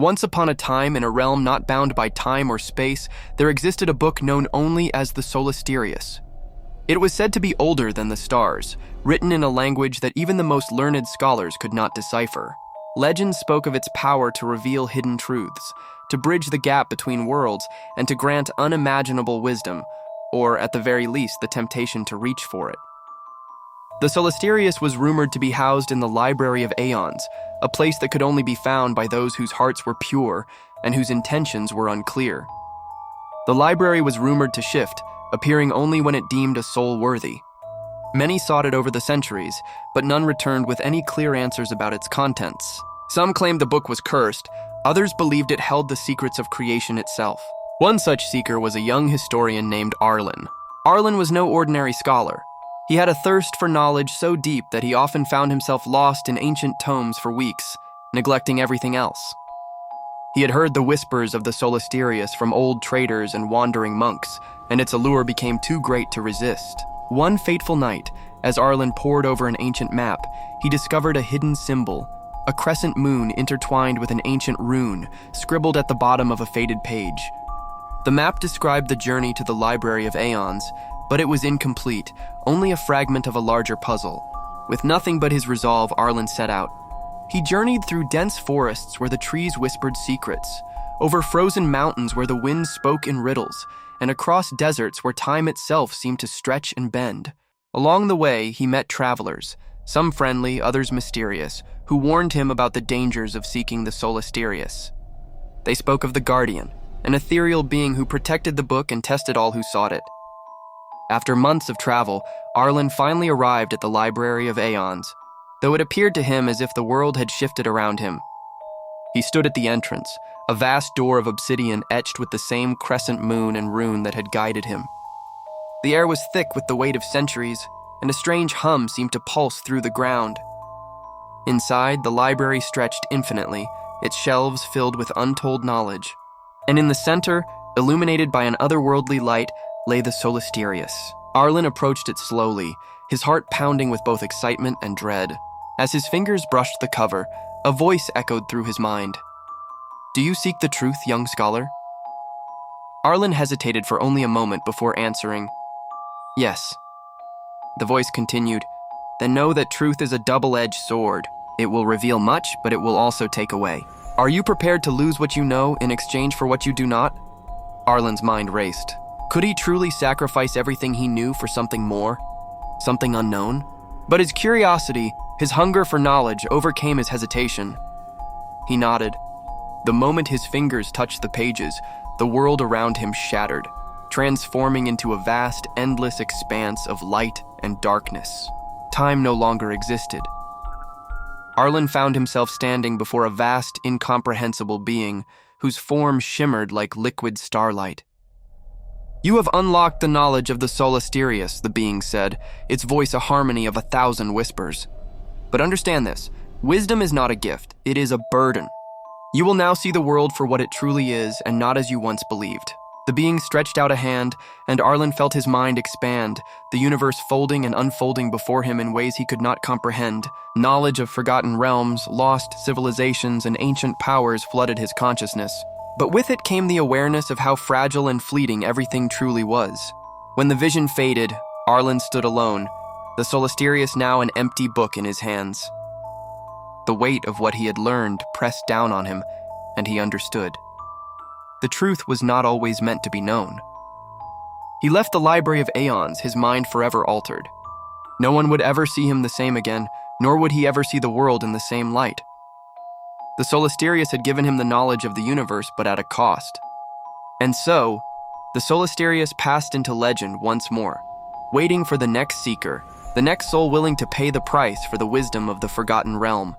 Once upon a time, in a realm not bound by time or space, there existed a book known only as the Solasterius. It was said to be older than the stars, written in a language that even the most learned scholars could not decipher. Legends spoke of its power to reveal hidden truths, to bridge the gap between worlds, and to grant unimaginable wisdom, or at the very least, the temptation to reach for it. The Solasterius was rumored to be housed in the Library of Aeons, a place that could only be found by those whose hearts were pure and whose intentions were unclear. The library was rumored to shift, appearing only when it deemed a soul worthy. Many sought it over the centuries, but none returned with any clear answers about its contents. Some claimed the book was cursed, others believed it held the secrets of creation itself. One such seeker was a young historian named Arlen. Arlen was no ordinary scholar. He had a thirst for knowledge so deep that he often found himself lost in ancient tomes for weeks, neglecting everything else. He had heard the whispers of the Solasterius from old traders and wandering monks, and its allure became too great to resist. One fateful night, as Arlen pored over an ancient map, he discovered a hidden symbol, a crescent moon intertwined with an ancient rune, scribbled at the bottom of a faded page. The map described the journey to the Library of Aeons, but it was incomplete, only a fragment of a larger puzzle. With nothing but his resolve, Arlen set out. He journeyed through dense forests where the trees whispered secrets, over frozen mountains where the wind spoke in riddles, and across deserts where time itself seemed to stretch and bend. Along the way, he met travelers, some friendly, others mysterious, who warned him about the dangers of seeking the Solasterius. They spoke of the Guardian, an ethereal being who protected the book and tested all who sought it. After months of travel, Arlen finally arrived at the Library of Aeons, though it appeared to him as if the world had shifted around him. He stood at the entrance, a vast door of obsidian etched with the same crescent moon and rune that had guided him. The air was thick with the weight of centuries, and a strange hum seemed to pulse through the ground. Inside, the library stretched infinitely, its shelves filled with untold knowledge. And in the center, illuminated by an otherworldly light, lay the Solasterius. Arlen approached it slowly, his heart pounding with both excitement and dread. As his fingers brushed the cover, a voice echoed through his mind. "Do you seek the truth, young scholar?" Arlen hesitated for only a moment before answering, "Yes." The voice continued, "Then know that truth is a double-edged sword. It will reveal much, but it will also take away. Are you prepared to lose what you know in exchange for what you do not?" Arlen's mind raced. Could he truly sacrifice everything he knew for something more? Something unknown? But his curiosity, his hunger for knowledge, overcame his hesitation. He nodded. The moment his fingers touched the pages, the world around him shattered, transforming into a vast, endless expanse of light and darkness. Time no longer existed. Arlen found himself standing before a vast, incomprehensible being whose form shimmered like liquid starlight. "You have unlocked the knowledge of the Solasterius," the being said, its voice a harmony of 1,000 whispers. "But understand this, wisdom is not a gift, it is a burden. You will now see the world for what it truly is and not as you once believed." The being stretched out a hand, and Arlen felt his mind expand, the universe folding and unfolding before him in ways he could not comprehend. Knowledge of forgotten realms, lost civilizations, and ancient powers flooded his consciousness. But with it came the awareness of how fragile and fleeting everything truly was. When the vision faded, Arlen stood alone, the Solasterius now an empty book in his hands. The weight of what he had learned pressed down on him, and he understood. The truth was not always meant to be known. He left the Library of Aeons, his mind forever altered. No one would ever see him the same again, nor would he ever see the world in the same light. The Solasterius had given him the knowledge of the universe, but at a cost. And so, the Solasterius passed into legend once more, waiting for the next seeker, the next soul willing to pay the price for the wisdom of the forgotten realm.